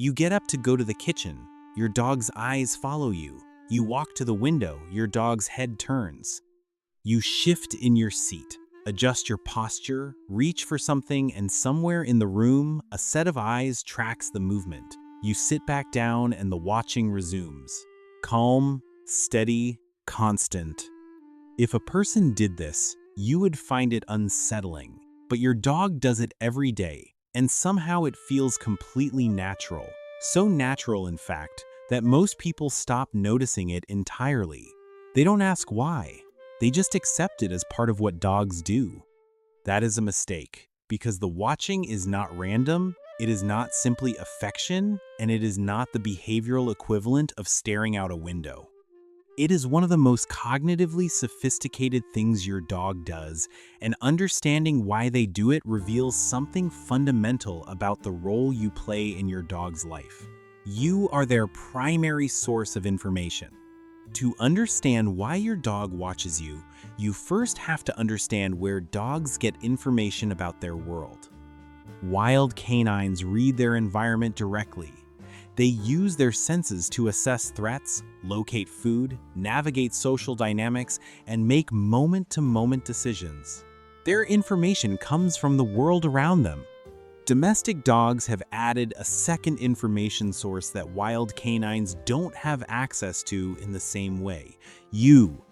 You get up to go to the kitchen. Your dog's eyes follow you. You walk to the window. Your dog's head turns. You shift in your seat, adjust your posture, reach for something, and somewhere in the room, a set of eyes tracks the movement. You sit back down and the watching resumes. Calm, steady, constant. If a person did this, you would find it unsettling. But your dog does it every day, and somehow it feels completely natural. So natural, in fact, that most people stop noticing it entirely. They don't ask why. They just accept it as part of what dogs do. That is a mistake, because the watching is not random, it is not simply affection, and it is not the behavioral equivalent of staring out a window. It is one of the most cognitively sophisticated things your dog does, and understanding why they do it reveals something fundamental about the role you play in your dog's life. You are their primary source of information. To understand why your dog watches you, you first have to understand where dogs get information about their world. Wild canines read their environment directly. They use their senses to assess threats, locate food, navigate social dynamics, and make moment-to-moment decisions. Their information comes from the world around them. Domestic dogs have added a second information source that wild canines don't have access to in the same way: you.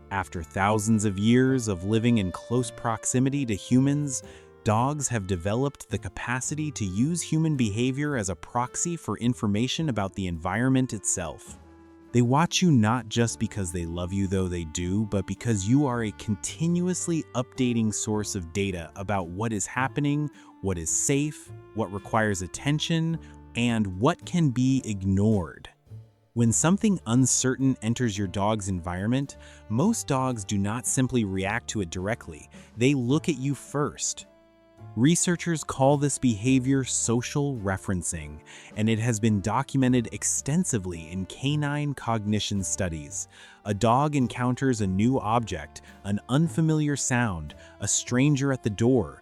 After thousands of years of living in close proximity to humans, dogs have developed the capacity to use human behavior as a proxy for information about the environment itself. They watch you not just because they love you, though they do, but because you are a continuously updating source of data about what is happening, what is safe, what requires attention, and what can be ignored. When something uncertain enters your dog's environment, most dogs do not simply react to it directly. They look at you first. Researchers call this behavior social referencing, and it has been documented extensively in canine cognition studies. A dog encounters a new object, an unfamiliar sound, a stranger at the door.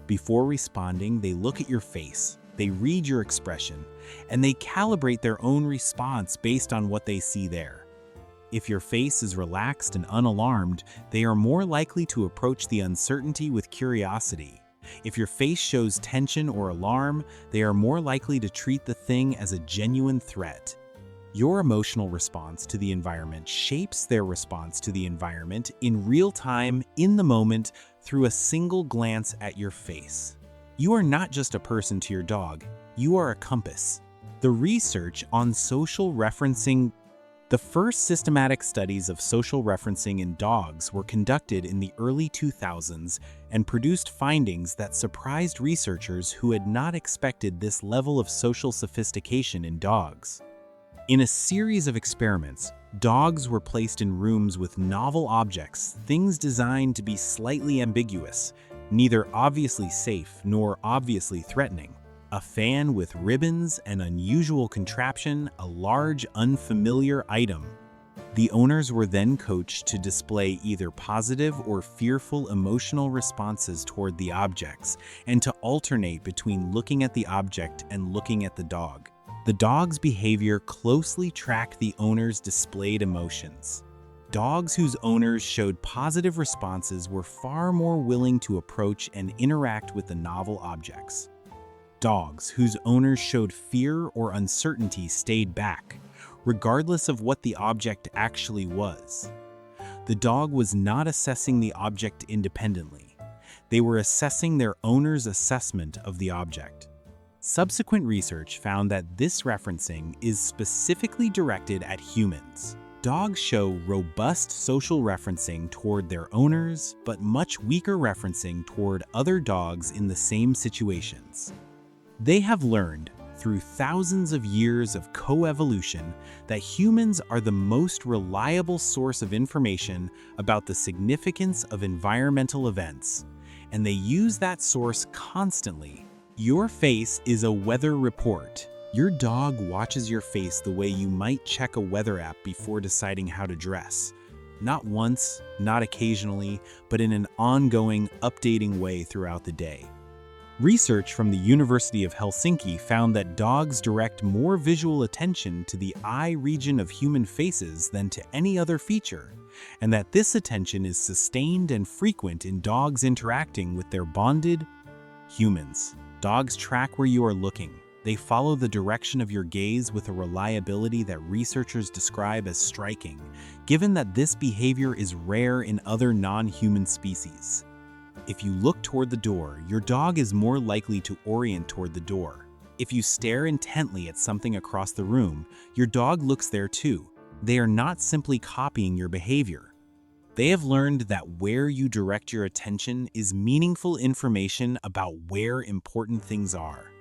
Before responding, they look at your face, they read your expression, and they calibrate their own response based on what they see there. If your face is relaxed and unalarmed, they are more likely to approach the uncertainty with curiosity. If your face shows tension or alarm, they are more likely to treat the thing as a genuine threat. Your emotional response to the environment shapes their response to the environment in real time, in the moment, through a single glance at your face. You are not just a person to your dog, you are a compass. The research on social referencing. The first systematic studies of social referencing in dogs were conducted in the early 2000s and produced findings that surprised researchers who had not expected this level of social sophistication in dogs. In a series of experiments, dogs were placed in rooms with novel objects, things designed to be slightly ambiguous, neither obviously safe nor obviously threatening. A fan with ribbons, an unusual contraption, a large unfamiliar item. The owners were then coached to display either positive or fearful emotional responses toward the objects, and to alternate between looking at the object and looking at the dog. The dog's behavior closely tracked the owner's displayed emotions. Dogs whose owners showed positive responses were far more willing to approach and interact with the novel objects. Dogs whose owners showed fear or uncertainty stayed back, regardless of what the object actually was. The dog was not assessing the object independently. They were assessing their owner's assessment of the object. Subsequent research found that this referencing is specifically directed at humans. Dogs show robust social referencing toward their owners, but much weaker referencing toward other dogs in the same situations. They have learned, through thousands of years of coevolution, that humans are the most reliable source of information about the significance of environmental events, and they use that source constantly. Your face is a weather report. Your dog watches your face the way you might check a weather app before deciding how to dress. Not once, not occasionally, but in an ongoing, updating way throughout the day. Research from the University of Helsinki found that dogs direct more visual attention to the eye region of human faces than to any other feature, and that this attention is sustained and frequent in dogs interacting with their bonded humans. Dogs track where you are looking. They follow the direction of your gaze with a reliability that researchers describe as striking, given that this behavior is rare in other non-human species. If you look toward the door, your dog is more likely to orient toward the door. If you stare intently at something across the room, your dog looks there too. They are not simply copying your behavior. They have learned that where you direct your attention is meaningful information about where important things are.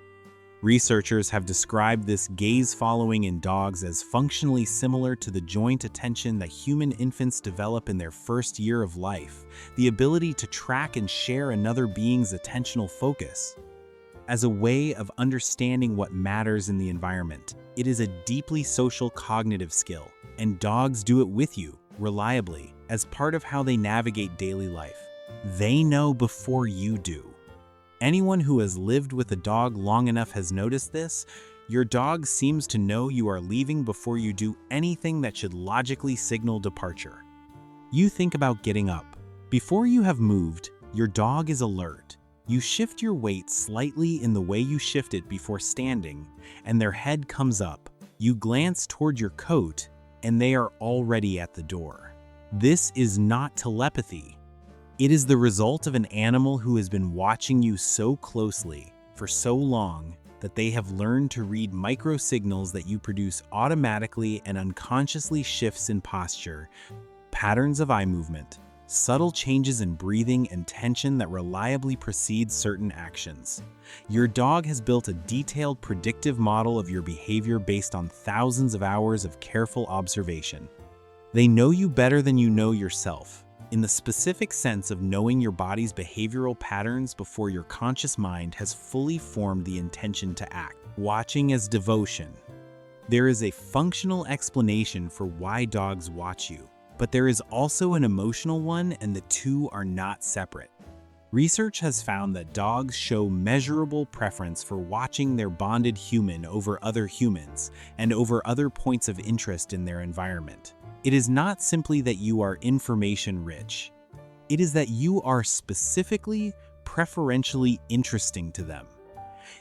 Researchers have described this gaze following in dogs as functionally similar to the joint attention that human infants develop in their first year of life, the ability to track and share another being's attentional focus. As a way of understanding what matters in the environment, it is a deeply social cognitive skill, and dogs do it with you, reliably, as part of how they navigate daily life. They know before you do. Anyone who has lived with a dog long enough has noticed this. Your dog seems to know you are leaving before you do anything that should logically signal departure. You think about getting up. Before you have moved, your dog is alert. You shift your weight slightly in the way you shift it before standing, and their head comes up. You glance toward your coat, and they are already at the door. This is not telepathy. It is the result of an animal who has been watching you so closely for so long that they have learned to read micro-signals that you produce automatically and unconsciously shifts in posture, patterns of eye movement, subtle changes in breathing and tension that reliably precede certain actions. Your dog has built a detailed predictive model of your behavior based on thousands of hours of careful observation. They know you better than you know yourself, in the specific sense of knowing your body's behavioral patterns before your conscious mind has fully formed the intention to act. Watching as devotion. There is a functional explanation for why dogs watch you, but there is also an emotional one, and the two are not separate. Research has found that dogs show measurable preference for watching their bonded human over other humans and over other points of interest in their environment. It is not simply that you are information-rich. It is that you are specifically, preferentially interesting to them.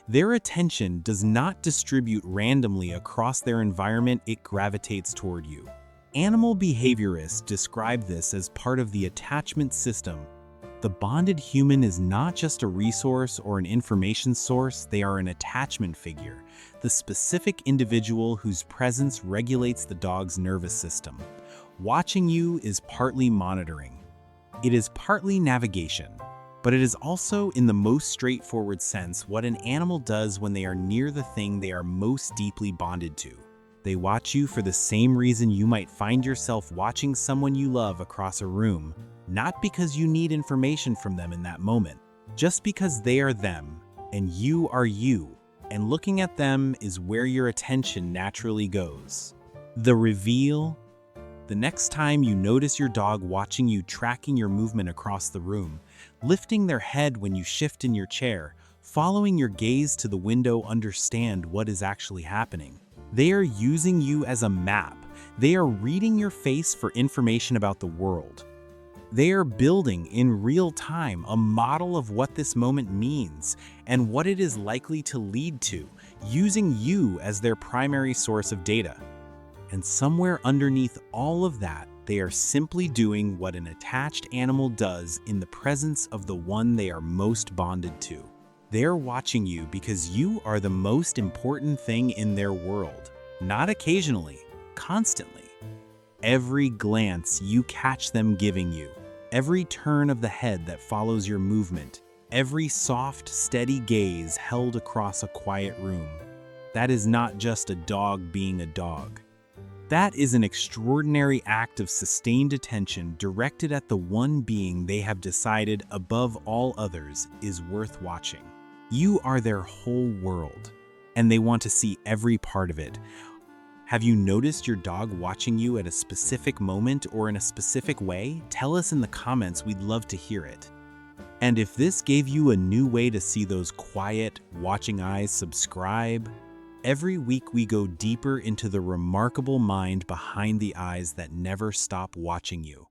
Their attention does not distribute randomly across their environment, it gravitates toward you. Animal behaviorists describe this as part of the attachment system. The bonded human is not just a resource or an information source, they are an attachment figure, the specific individual whose presence regulates the dog's nervous system. Watching you is partly monitoring. It is partly navigation, but it is also, in the most straightforward sense, what an animal does when they are near the thing they are most deeply bonded to. They watch you for the same reason you might find yourself watching someone you love across a room, not because you need information from them in that moment, just because they are them and you are you, and looking at them is where your attention naturally goes. The reveal. The next time you notice your dog watching you, tracking your movement across the room, lifting their head when you shift in your chair, following your gaze to the window, understand what is actually happening. They are using you as a map. They are reading your face for information about the world. They are building in real time a model of what this moment means and what it is likely to lead to, using you as their primary source of data. And somewhere underneath all of that, they are simply doing what an attached animal does in the presence of the one they are most bonded to. They're watching you because you are the most important thing in their world, not occasionally, constantly. Every glance you catch them giving you, every turn of the head that follows your movement, every soft, steady gaze held across a quiet room. That is not just a dog being a dog. That is an extraordinary act of sustained attention directed at the one being they have decided, above all others, is worth watching. You are their whole world, and they want to see every part of it. Have you noticed your dog watching you at a specific moment or in a specific way? Tell us in the comments, we'd love to hear it. And if this gave you a new way to see those quiet, watching eyes, subscribe. Every week we go deeper into the remarkable mind behind the eyes that never stop watching you.